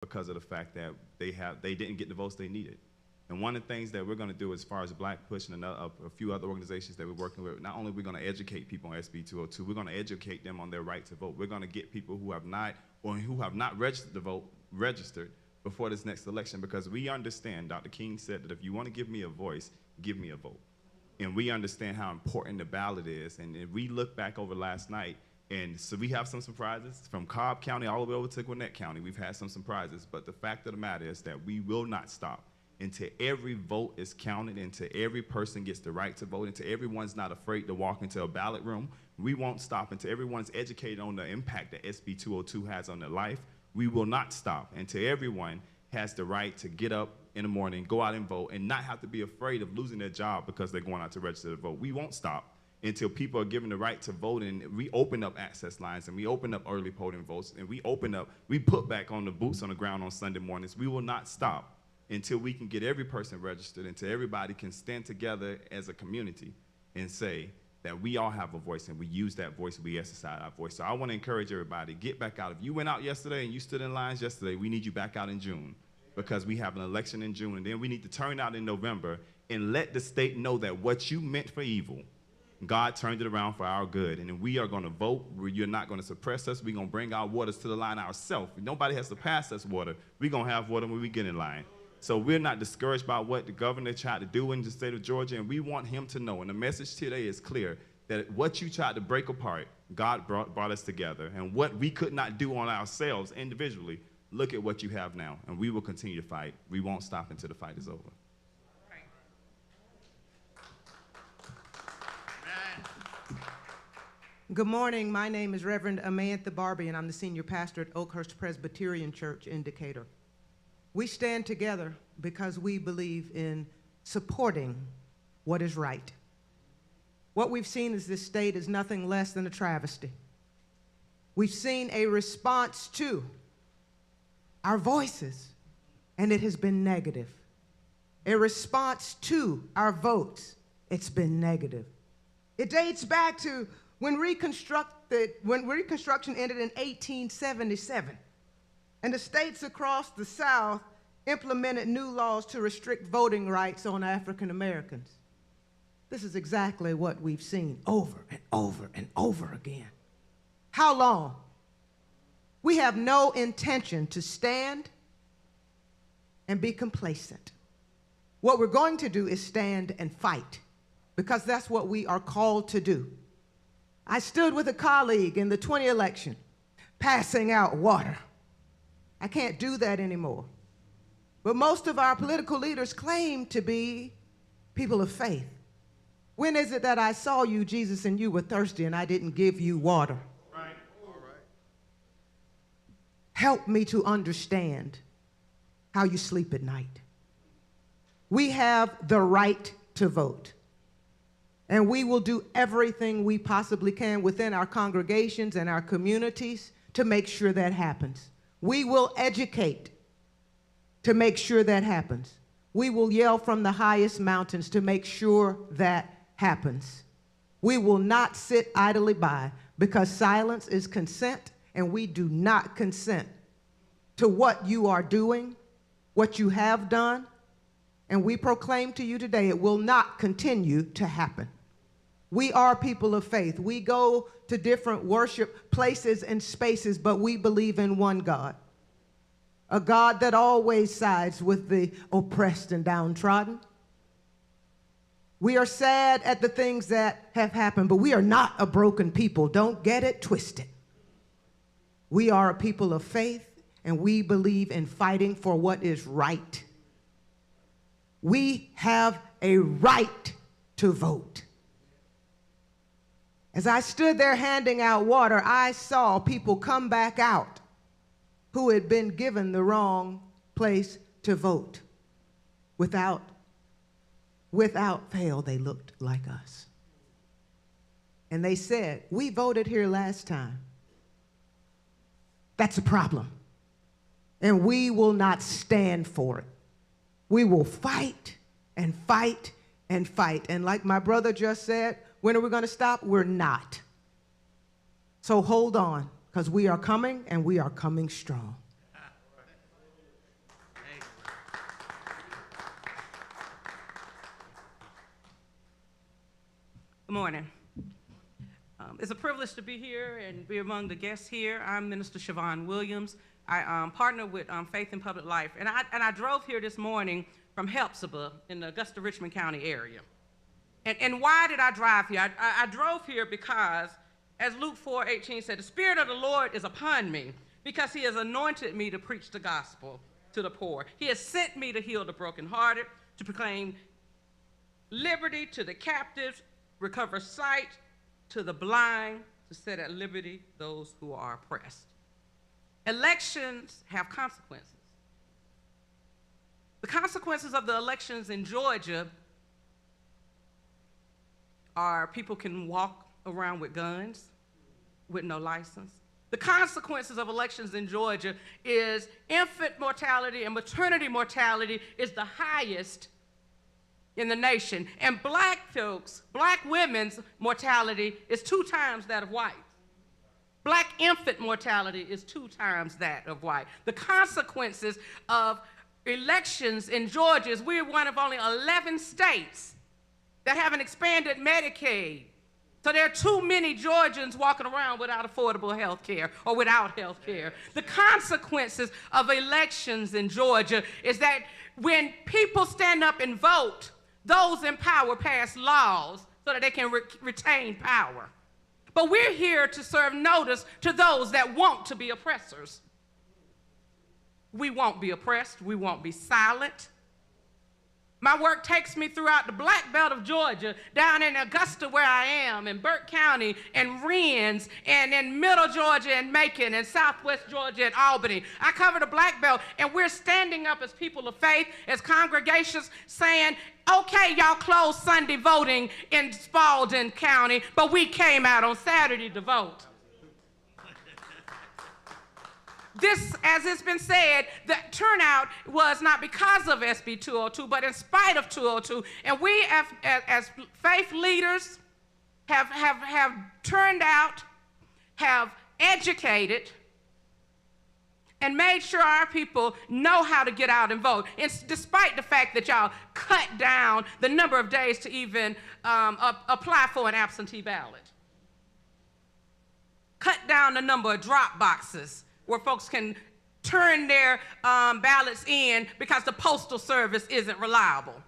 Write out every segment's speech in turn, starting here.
because of the fact that they didn't get the votes they needed. And one of the things that we're going to do as far as Black Push and a few other organizations that we're working with, not only are we going to educate people on SB 202, we're going to educate them on their right to vote. We're going to get people who have not registered to vote registered before this next election, because we understand, Dr. King said that if you want to give me a voice, give me a vote. And we understand how important the ballot is. And we look back over last night, and so we have some surprises from Cobb County all the way over to Gwinnett County. We've had some surprises, but the fact of the matter is that we will not stop until every vote is counted, until every person gets the right to vote, until everyone's not afraid to walk into a ballot room. We won't stop until everyone's educated on the impact that SB 202 has on their life. We will not stop until everyone has the right to get up in the morning, go out and vote, and not have to be afraid of losing their job because they're going out to register to vote. We won't stop until people are given the right to vote, and we open up access lines, and we open up early polling votes, and we put back on the boots on the ground on Sunday mornings. We will not stop until we can get every person registered, until everybody can stand together as a community and say that we all have a voice, and we use that voice, we exercise our voice. So I want to encourage everybody, get back out. If you went out yesterday and you stood in lines yesterday, we need you back out in June, because we have an election in June, and then we need to turn out in November and let the state know that what you meant for evil, God turned it around for our good. And we are going to vote. You're not going to suppress us. We're going to bring our waters to the line ourselves. Nobody has to pass us water. We're going to have water when we get in line. So we're not discouraged by what the governor tried to do in the state of Georgia, and we want him to know, and the message today is clear, that what you tried to break apart, God brought us together. And what we could not do on ourselves individually, look at what you have now, and we will continue to fight. We won't stop until the fight is over. Good morning. My name is Rev Anita Barbie, and I'm the senior pastor at Oakhurst Presbyterian Church in Decatur. We stand together because we believe in supporting what is right. What we've seen is this state is nothing less than a travesty. We've seen a response to our voices, and it has been negative. A response to our votes, it's been negative. It dates back to when Reconstruction ended in 1877, and the states across the South implemented new laws to restrict voting rights on African Americans. This is exactly what we've seen over and over and over again. How long? We have no intention to stand and be complacent. What we're going to do is stand and fight, because that's what we are called to do. I stood with a colleague in the 20 election, passing out water. I can't do that anymore. But most of our political leaders claim to be people of faith. When is it that I saw you, Jesus, and you were thirsty and I didn't give you water? Right. All right. Help me to understand how you sleep at night. We have the right to vote, and we will do everything we possibly can within our congregations and our communities to make sure that happens. We will educate to make sure that happens. We will yell from the highest mountains to make sure that happens. We will not sit idly by, because silence is consent, and we do not consent to what you are doing, what you have done, and we proclaim to you today it will not continue to happen. We are people of faith. We go to different worship places and spaces, but we believe in one God, a God that always sides with the oppressed and downtrodden. We are sad at the things that have happened, but we are not a broken people. Don't get it twisted. We are a people of faith, and we believe in fighting for what is right. We have a right to vote. As I stood there handing out water, I saw people come back out who had been given the wrong place to vote. Without fail, they looked like us. And they said, "We voted here last time." That's a problem. And we will not stand for it. We will fight and fight and fight. And like my brother just said, when are we going to stop? We're not. So hold on, because we are coming, and we are coming strong. Good morning. It's a privilege to be here and be among the guests here. I'm Minister Siobhan Williams. I partner with Faith in Public Life, and I drove here this morning from Hephzibah in the Augusta, Richmond County area. And why did I drive here? I drove here because, as Luke 4:18 said, the Spirit of the Lord is upon me because he has anointed me to preach the gospel to the poor. He has sent me to heal the brokenhearted, to proclaim liberty to the captives, recover sight to the blind, to set at liberty those who are oppressed. Elections have consequences. The consequences of the elections in Georgia are people can walk around with guns with no license. The consequences of elections in Georgia is infant mortality and maternity mortality is the highest in the nation. And black folks, black women's mortality is 2 times that of white. Black infant mortality is 2 times that of white. The consequences of elections in Georgia is we're one of only 11 states that have an expanded Medicaid. So there are too many Georgians walking around without affordable health care or without health care. The consequences of elections in Georgia is that when people stand up and vote, those in power pass laws so that they can retain power. But we're here to serve notice to those that want to be oppressors. We won't be oppressed. We won't be silent. My work takes me throughout the black belt of Georgia, down in Augusta where I am, in Burke County, and Rennes, and in Middle Georgia and Macon, and Southwest Georgia and Albany. I cover the black belt, and we're standing up as people of faith, as congregations, saying, okay, y'all closed Sunday voting in Spalding County, but we came out on Saturday to vote. This, as it's been said, the turnout was not because of SB 202, but in spite of 202. And we, as faith leaders, have turned out, have educated, and made sure our people know how to get out and vote. And despite the fact that y'all cut down the number of days to even apply for an absentee ballot. Cut down the number of drop boxes where folks can turn their ballots in because the postal service isn't reliable.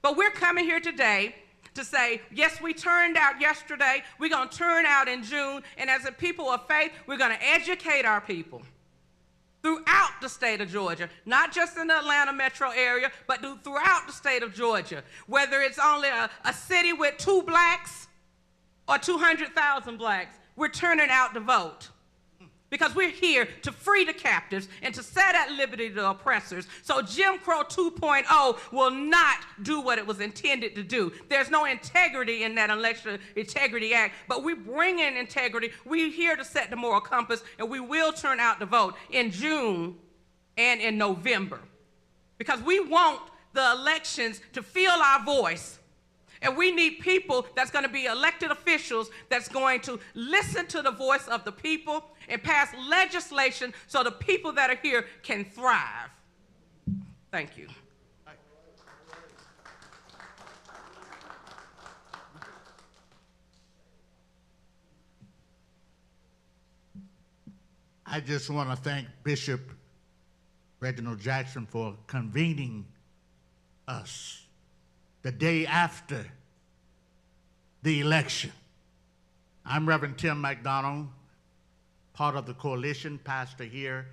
But we're coming here today to say, yes, we turned out yesterday, we're gonna turn out in June, and as a people of faith, we're gonna educate our people throughout the state of Georgia, not just in the Atlanta metro area, but throughout the state of Georgia, whether it's only a city with 2 blacks or 200,000 blacks, we're turning out to vote. Because we're here to free the captives and to set at liberty the oppressors. So Jim Crow 2.0 will not do what it was intended to do. There's no integrity in that Election Integrity Act, but we bring in integrity. We're here to set the moral compass, and we will turn out to vote in June and in November. Because we want the elections to feel our voice. And we need people that's going to be elected officials that's going to listen to the voice of the people and pass legislation so the people that are here can thrive. Thank you. I just want to thank Bishop Reginald Jackson for convening us the day after the election. I'm Rev Tim McDonald, part of the coalition, pastor here,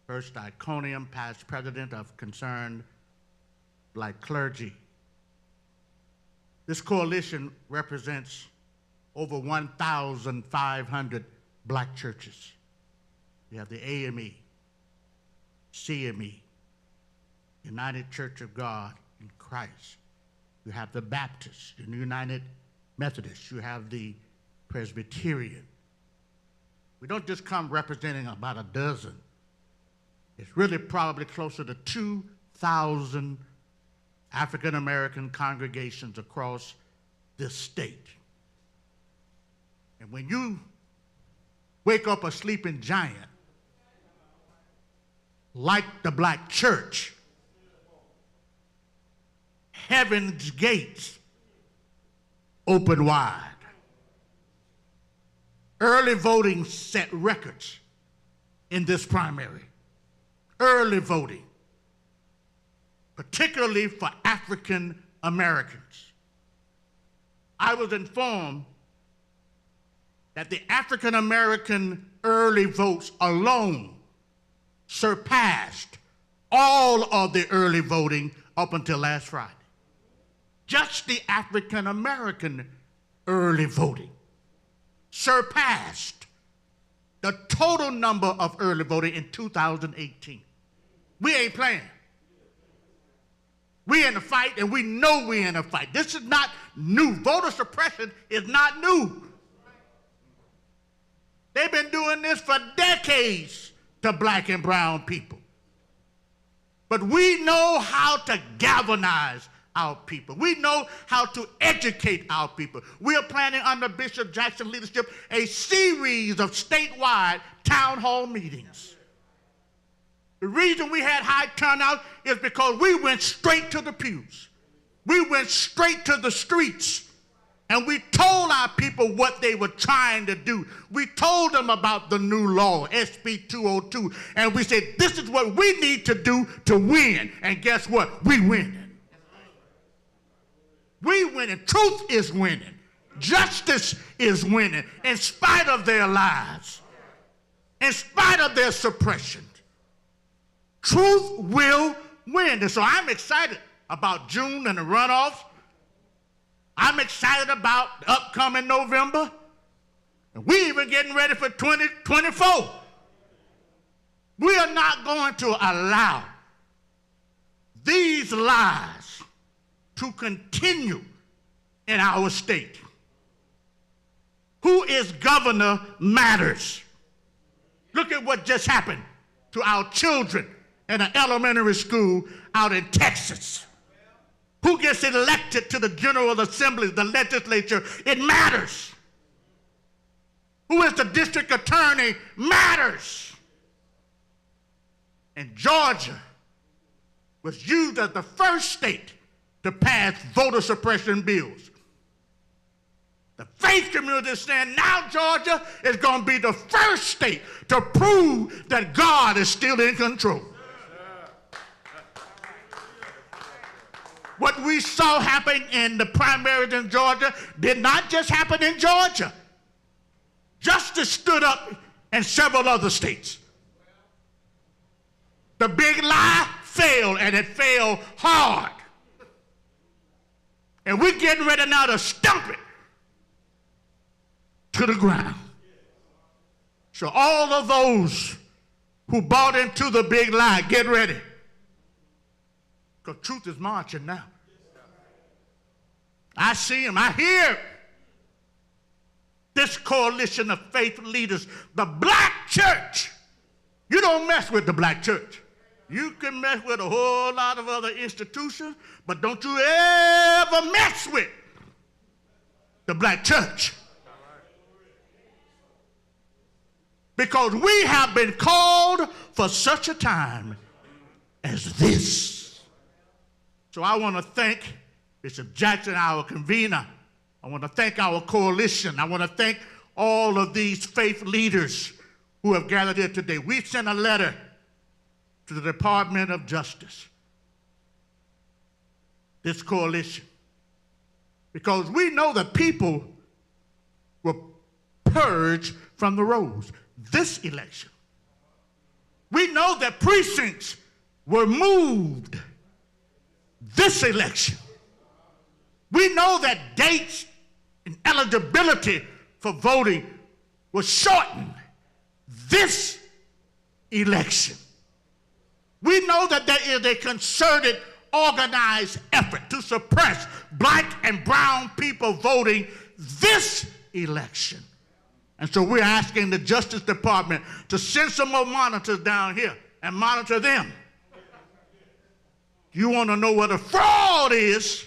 First Iconium, past president of Concerned Black Clergy. This coalition represents over 1,500 black churches. We have the AME, CME, United Church of God in Christ. You have the Baptist, the United Methodist. You have the Presbyterian. We don't just come representing about a dozen. It's really probably closer to 2,000 African-American congregations across this state. And when you wake up a sleeping giant, like the black church, heaven's gates open wide. Early voting set records in this primary. Early voting, particularly for African Americans. I was informed that the African American early votes alone surpassed all of the early voting up until last Friday. Just the African American early voting surpassed the total number of early voting in 2018. We ain't playing. We in a fight, and we know we in a fight. This is not new. Voter suppression is not new. They've been doing this for decades to black and brown people. But we know how to galvanize our people. We know how to educate our people. We are planning under Bishop Jackson's leadership a series of statewide town hall meetings. The reason we had high turnout is because we went straight to the pews. We went straight to the streets. And we told our people what they were trying to do. We told them about the new law, SB 202. And we said, this is what we need to do to win. And guess what? We winning. We winning. Truth is winning. Justice is winning in spite of their lies, in spite of their suppression. Truth will win. And so I'm excited about June and the runoffs. I'm excited about the upcoming November. And we even getting ready for 2024. We are not going to allow these lies to continue in our state. Who is governor matters. Look at what just happened to our children in an elementary school out in Texas. Who gets elected to the General Assembly, the legislature, it matters. Who is the district attorney matters. And Georgia was used as the first state to pass voter suppression bills. The faith community is saying now Georgia is going to be the first state to prove that God is still in control. What we saw happen in the primaries in Georgia did not just happen in Georgia. Justice stood up in several other states. The big lie failed, and it failed hard. And we're getting ready now to stump it to the ground. So all of those who bought into the big lie, get ready. Because truth is marching now. I see him. I hear this coalition of faith leaders, the black church. You don't mess with the black church. You can mess with a whole lot of other institutions, but don't you ever mess with the black church. Because we have been called for such a time as this. So I want to thank Bishop Jackson, our convener. I want to thank our coalition. I want to thank all of these faith leaders who have gathered here today. We sent a letter to the Department of Justice, this coalition, because we know that people were purged from the rolls this election. We know that precincts were moved this election. We know that dates and eligibility for voting was shortened this election. We know that there is a concerted, organized effort to suppress black and brown people voting this election. And so we're asking the Justice Department to send some more monitors down here and monitor them. You want to know what a fraud is?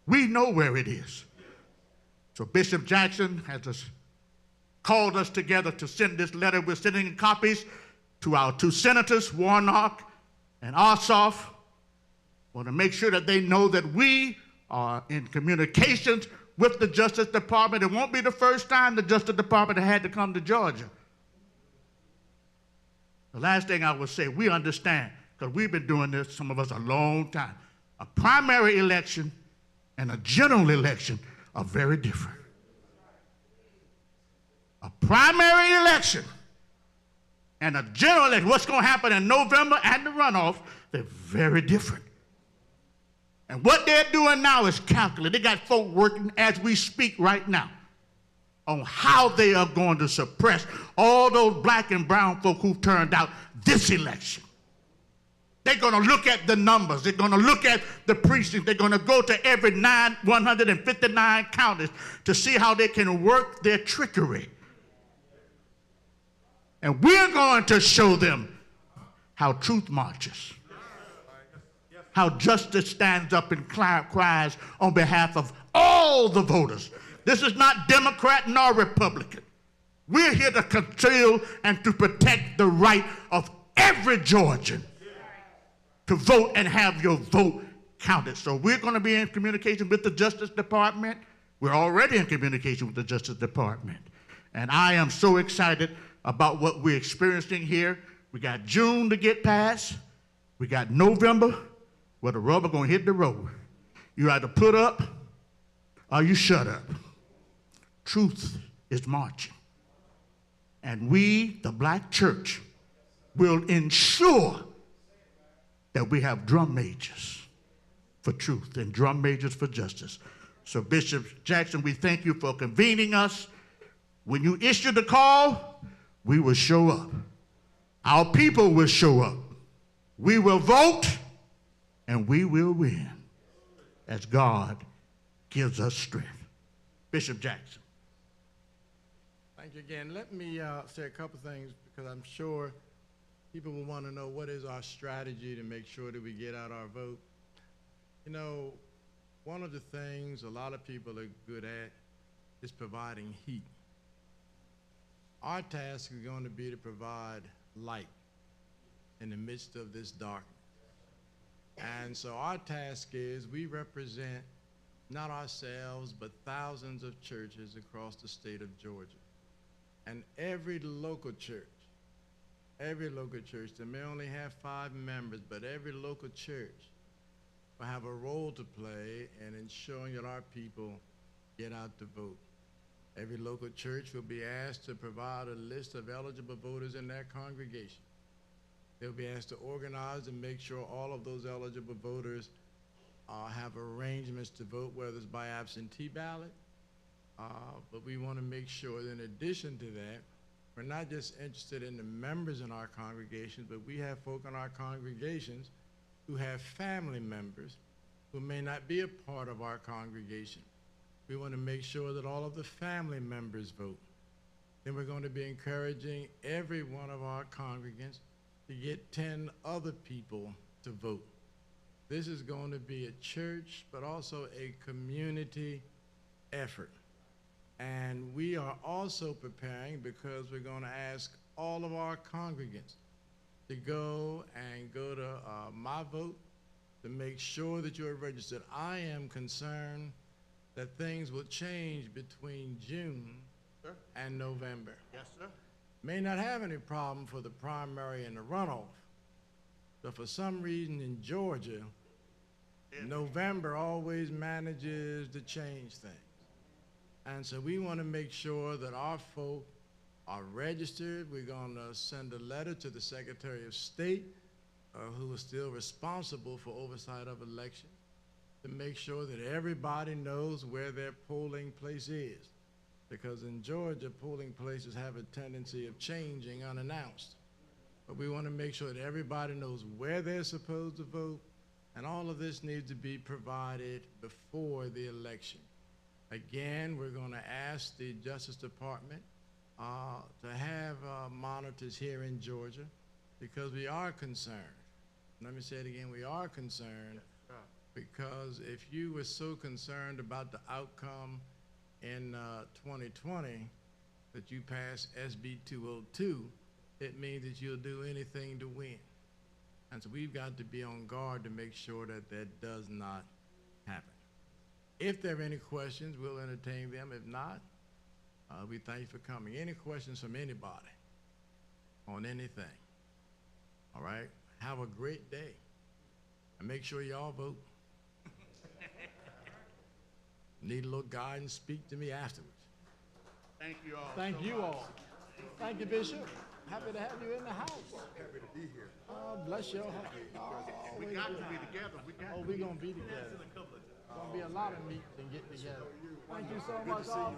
We know where it is. So Bishop Jackson has called us together to send this letter. We're sending copies to our two senators, Warnock and Ossoff. Want to make sure that they know that we are in communications with the Justice Department. It won't be the first time the Justice Department had to come to Georgia. The last thing I would say, we understand, because we've been doing this, some of us, a long time. A primary election and a general election are very different. A primary election and a general election, what's going to happen in November and the runoff, they're very different. And what they're doing now is calculating. They got folk working as we speak right now on how they are going to suppress all those black and brown folk who turned out this election. They're going to look at the numbers. They're going to look at the precincts. They're going to go to every 159 counties to see how they can work their trickery. And we're going to show them how truth marches, how justice stands up and cries on behalf of all the voters. This is not Democrat nor Republican. We're here to conceal and to protect the right of every Georgian to vote and have your vote counted. So we're going to be in communication with the Justice Department. We're already in communication with the Justice Department. And I am so excited about what we're experiencing here. We got June to get past. We got November, where the rubber going to hit the road. You either put up or you shut up. Truth is marching. And we, the black church, will ensure that we have drum majors for truth and drum majors for justice. So Bishop Jackson, we thank you for convening us. When you issue the call, we will show up. Our people will show up. We will vote and we will win as God gives us strength. Bishop Jackson. Thank you again. Let me say a couple things, because I'm sure people will want to know what is our strategy to make sure that we get out our vote. You know, one of the things a lot of people are good at is providing heat. Our task is going to be to provide light in the midst of this darkness. And so our task is, we represent not ourselves, but thousands of churches across the state of Georgia. And every local church, they may only have 5 members, but every local church will have a role to play in ensuring that our people get out to vote. Every local church will be asked to provide a list of eligible voters in their congregation. They'll be asked to organize and make sure all of those eligible voters have arrangements to vote, whether it's by absentee ballot. But we want to make sure that in addition to that, we're not just interested in the members in our congregations, but we have folk in our congregations who have family members who may not be a part of our congregation. We want to make sure that all of the family members vote. Then we're going to be encouraging every one of our congregants to get 10 other people to vote. This is going to be a church, but also a community effort. And we are also preparing, because we're going to ask all of our congregants to go to My Vote to make sure that you're registered. I am concerned that things will change between June and November. Yes, sir. May not have any problem for the primary and the runoff, but for some reason in Georgia, November always manages to change things. And so we want to make sure that our folk are registered. We're going to send a letter to the Secretary of State, who is still responsible for oversight of elections, to make sure that everybody knows where their polling place is. Because in Georgia, polling places have a tendency of changing unannounced. But we want to make sure that everybody knows where they're supposed to vote, and all of this needs to be provided before the election. Again, we're going to ask the Justice Department to have monitors here in Georgia, because we are concerned. Let me say it again, we are concerned, because if you were so concerned about the outcome in 2020 that you passed SB 202, it means that you'll do anything to win. And so we've got to be on guard to make sure that that does not happen. If there are any questions, we'll entertain them. If not, we thank you for coming. Any questions from anybody on anything? All right? Have a great day. And make sure y'all vote. Need a little guidance, speak to me afterwards. Thank you all. Thank you all. Thank you, Bishop. Happy to have you in the house. Happy to be here. Oh, bless your heart. We got to be together. Oh, we're going to be together. There's going to be a lot of meetings and get together. Thank you so much. All.